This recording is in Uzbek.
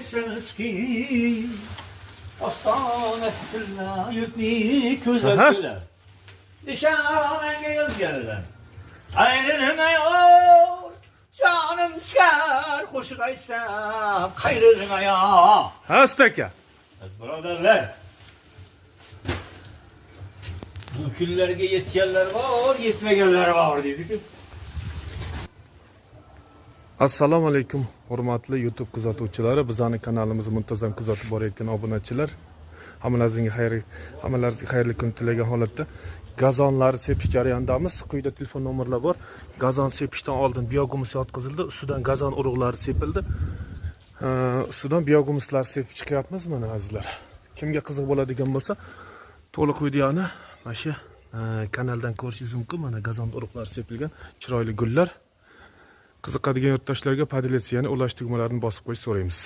etseniz ki Astana fitilla yurtni ko'zatdilar. Nishonga yozganlar. Ayrilma yor, jonim chiqar, qo'shiq aytsam qayrilma yor. Hast aka. Birodarlar, bu kunlarga yetganlar bor, yetmaganlar bor deydi-ku. Assalomu alaykum hurmatli YouTube kuzatuvchilari, bizning kanalimizni muntazam kuzatib borayotgan obunachilar. Hammalaringizga xayrli kun tilagan holatda gazonlarni sepish jarayonidamiz. Quyida telefon nomerlar bor. Gazon sepishdan oldin biogumus yotqizildi, ustidan gazon urug'lari sepildi. Ustidan biogumuslar sepib chiqyapmiz mana azizlar. Kimga qiziq bo'ladigan bo'lsa, to'liq videoni mana shu kanaldan ko'rishingiz mumkin. Mana gazon urug'lari sepilgan, chiroyli gullar. Qiziqadigan yurtdoshlarga podiletsiyani ulash tugmalarini bosib qo'yish so'raymiz.